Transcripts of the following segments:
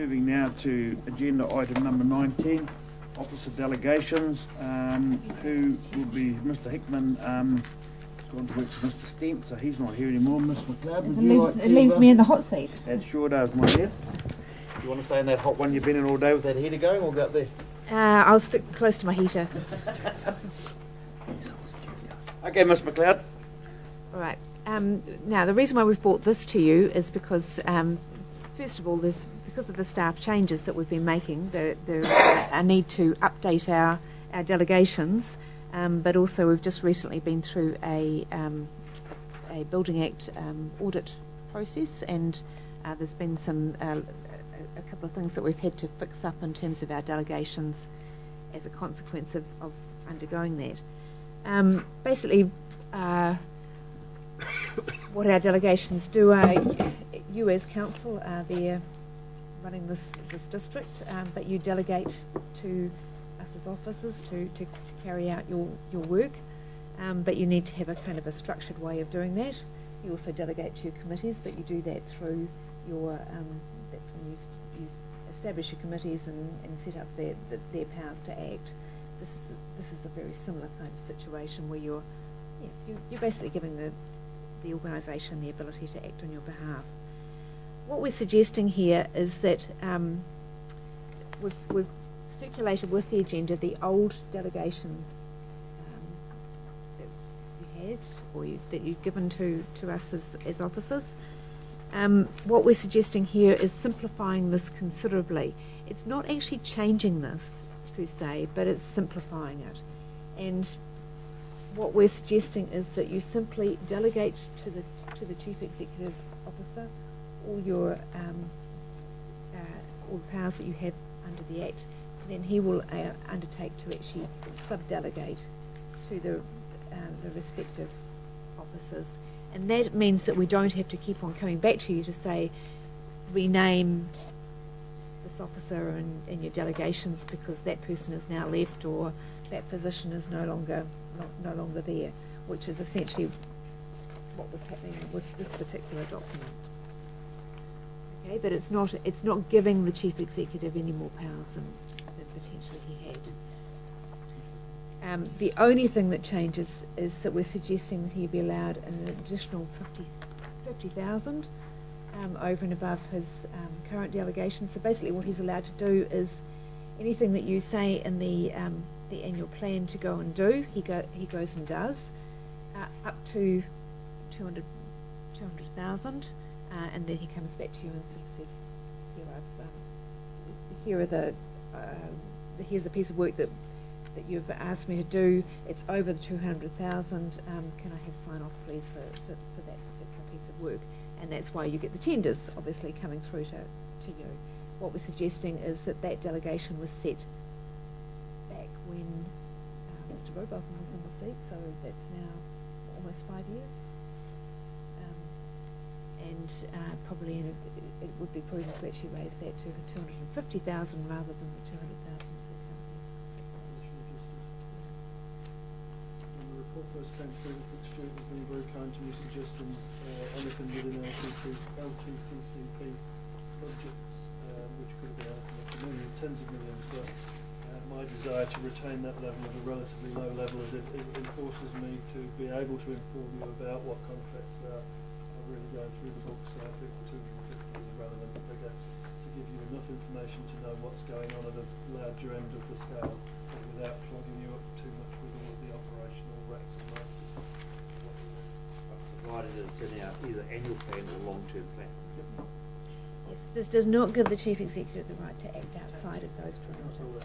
Moving now to agenda item number 19, officer delegations. Who will be Mr. Hickman? Gone to work for Mr. Stent, so he's not here anymore. Ms. McLeod, it leaves me in the hot seat. It sure does, my dear. You want to stay in that hot one you've been in all day with that heater going, or go up there? I'll stick close to my heater. Okay, Ms. McLeod. All right. Now, the reason why we've brought this to you is because, first of all, because of the staff changes that we've been making, there's a need to update our delegations, but also we've just recently been through a Building Act audit process, and there's been a couple of things that we've had to fix up in terms of our delegations as a consequence of undergoing that. Basically, what our delegations do are, you as council are there running this district, but you delegate to us as officers to carry out your work, but you need to have a kind of a structured way of doing that. You also delegate to your committees, but you do that through your, that's when you establish your committees and set up their powers to act. This is a very similar kind of situation where you're basically giving the organisation the ability to act on your behalf. What we're suggesting here is that we've circulated with the agenda the old delegations that you had or that you've given to us as officers. What we're suggesting here is simplifying this considerably. It's not actually changing this per se, but it's simplifying it. And what we're suggesting is that you simply delegate to the Chief Executive Officer all your all the powers that you have under the Act. Then he will undertake to actually sub-delegate to the respective officers, and that means that we don't have to keep on coming back to you to say rename this officer in your delegations because that person is now left or that position is no longer there, which is essentially what was happening with this particular document. Okay, but it's not giving the Chief Executive any more powers than potentially he had. The only thing that changes is that we're suggesting that he be allowed an additional 50,000 over and above his current delegation. So basically what he's allowed to do is anything that you say in the annual plan to go and do, he goes and does, up to 200,000, and then he comes back to you and sort of says, here's a piece of work that you've asked me to do. It's over the 200,000. Can I have sign off, please, for that particular piece of work? And that's why you get the tenders, obviously, coming through to you. What we're suggesting is that delegation was set back when Mr. Rowbotham was in the seat, so that's now almost 5 years. And probably it would be prudent to actually raise that to 250,000 rather than the 200,000. When the report first came through, I think Stuart was being very kind to me, suggesting anything within LTCCP budgets, which could have been anything up to tens of millions, but my desire to retain that level at a relatively low level as it forces me to be able to inform you about what contracts are really going through the books. So I think the 250 is a relevant figure to give you enough information to know what's going on at a larger end of the scale, but without clogging you up too much with all of the operational rats and mice. Provided it's in our either annual plan or long-term plan. Yep. Yes, this does not give the Chief Executive the right to act outside of those parameters.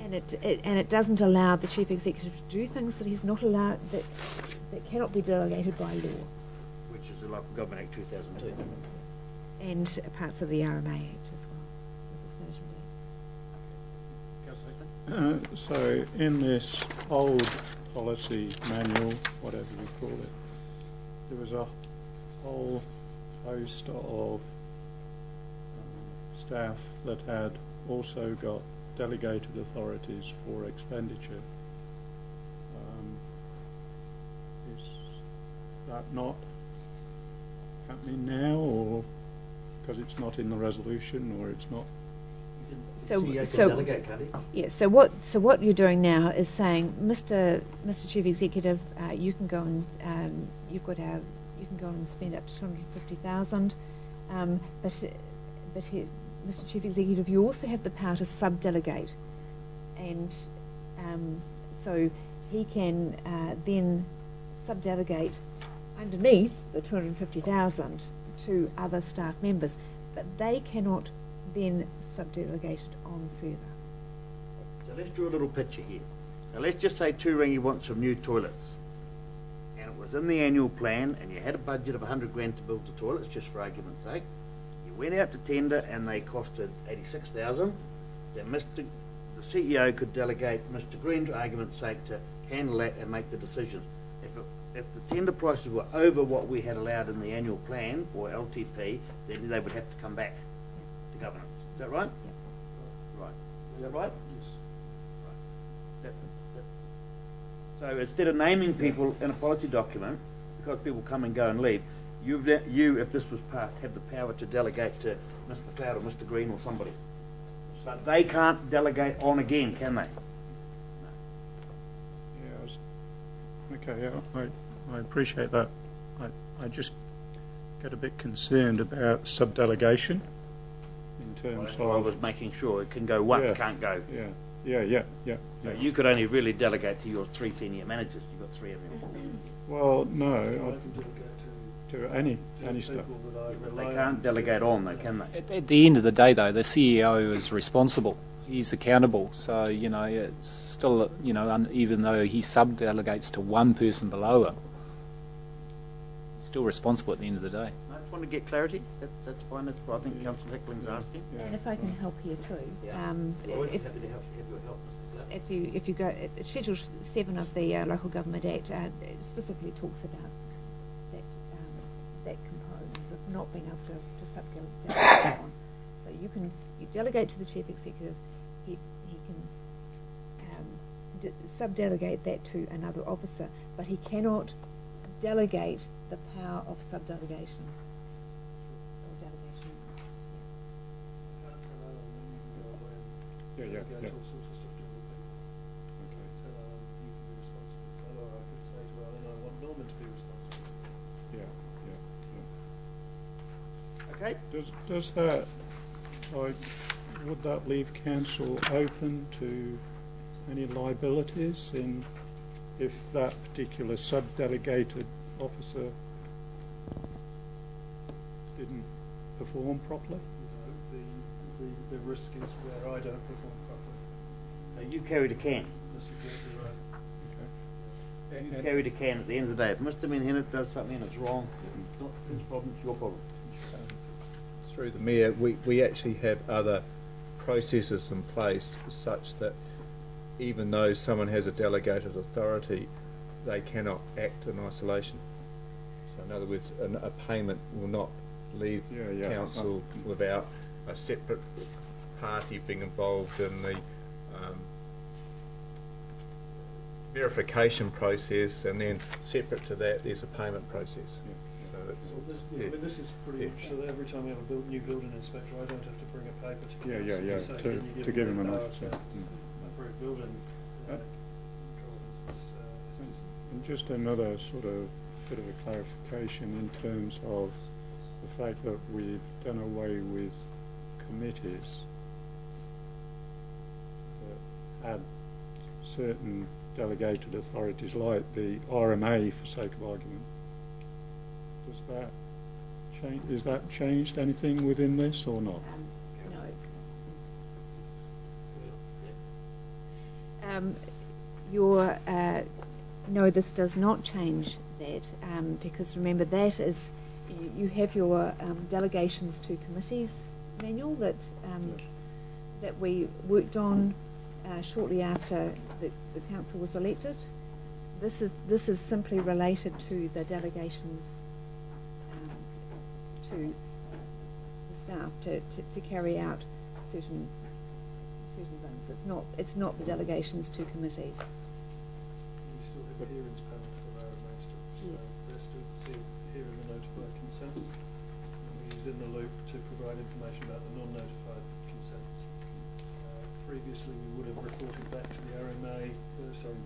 And it doesn't allow the Chief Executive to do things that he's not allowed, that cannot be delegated by law. Which is the Local Government Act 2002. And parts of the RMA Act as well. So in this old policy manual, whatever you call it, there was a whole host of staff that had also got delegated authorities for expenditure. Is that not happening now, or because it's not in the resolution, or it's not? So what you're doing now is saying, Mr. Chief Executive, you can go and you can go and spend up to 250,000, but Mr. Chief Executive, you also have the power to sub-delegate, and so he can then sub-delegate underneath the 250,000 to other staff members, but they cannot then sub-delegate it on further. So let's draw a little picture here. Now let's just say Turangi wants some new toilets, and it was in the annual plan, and you had a budget of 100 grand to build the toilets, just for argument's sake. You went out to tender, and they costed 86,000. Then the CEO could delegate Mr. Green, for argument's sake, to handle that and make the decisions. If the tender prices were over what we had allowed in the annual plan or LTP, then they would have to come back to governance. Is that right? Yeah. Right. Is that right? Yes. Right. So instead of naming people in a policy document, because people come and go and leave, you, if this was passed, have the power to delegate to Mr. McLeod or Mr. Green or somebody. But they can't delegate on again, can they? Okay, I appreciate that. I just get a bit concerned about sub-delegation in terms That's why I was making sure it can go once, can't go. Yeah. So you could only really delegate to your 3 senior managers. You've got 3 of them. Well, no, I can delegate to any staff. people that I But rely they on. can't delegate on, though, can they? At the end of the day, though, the CEO is responsible. He's accountable. So, it's still, even though he sub-delegates to one person below him, he's still responsible at the end of the day. I just want to get clarity. That's fine. That's what I think Councillor Hickling's asking. Yeah. And if I can help here too, We're always happy to have your help, Mr. McLeod. if you go, Schedule 7 of the Local Government Act it specifically talks about that component of not being able to sub-delegate on. So you delegate to the Chief Executive. He can sub-delegate that to another officer, but he cannot delegate the power of sub-delegation or delegation. Yeah. Go to all sorts of stuff to other people. Okay. Tell Alan you can be responsible. Or I could say to Alan, I want Norman to be responsible. Yeah. Okay. Does that, would that leave council open to any liabilities if that particular sub-delegated officer didn't perform properly? No, the risk is where I don't perform properly. So you carry the can. That's exactly right. Okay. You carry the can at the end of the day. If Mr. Menhennet does something that's wrong, it's not his problem, it's your problem. Through the Mayor, we actually have other processes in place such that even though someone has a delegated authority, they cannot act in isolation. So in other words, a payment will not leave council without a separate party being involved in the verification process, and then separate to that there's a payment process. So This is pretty much so that every time we have a new building inspector, I don't have to bring a paper to council to say, can you to give him an power answer. to approved building drawings. And just another sort of bit of a clarification in terms of the fact that we've done away with committees that had certain delegated authorities, like the RMA, for sake of argument. Does that change? Is that changed anything within this or not? No. No, this does not change that, because remember that is, you have your delegations to committees manual that we worked on shortly after the council was elected. This is simply related to the delegations to the staff to carry out certain things. It's not the delegations to committees. You still have a hearings panel for RMA still. Yes. They're still hearing the notified consents. And we use in the loop to provide information about the non-notified consents. Previously, we would have reported back to the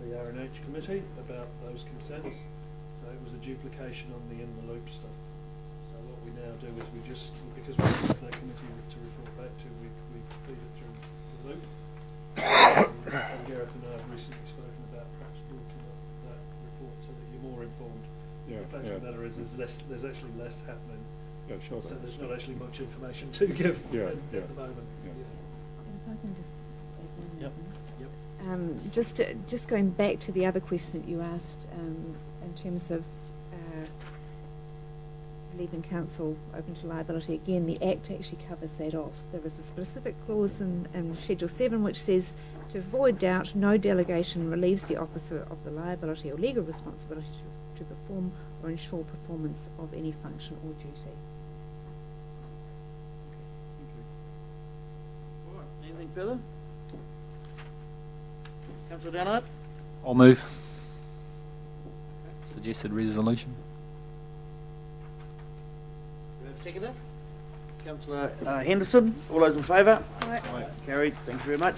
the RNH committee about those consents. So it was a duplication on the in the loop stuff. So what we now do is because we have no committee to report back to, we feed it through the loop. And Gareth and I have recently spoken about perhaps bulking up that report so that you're more informed. Yeah, The fact of the matter is there's actually less happening. Yeah, sure. So there's not actually much information to give at the moment. Yeah. And if I can just add one more Yep. thing. Yep. Just going back to the other question that you asked in terms of leaving council open to liability, again, the Act actually covers that off. There is a specific clause in Schedule 7 which says, to avoid doubt, no delegation relieves the officer of the liability or legal responsibility to perform or ensure performance of any function or duty. All right, anything further? Councillor Downard? I'll move. Suggested resolution. Do we have a seconder? Councillor Henderson, all those in favour? Aye. Carried, thank you very much.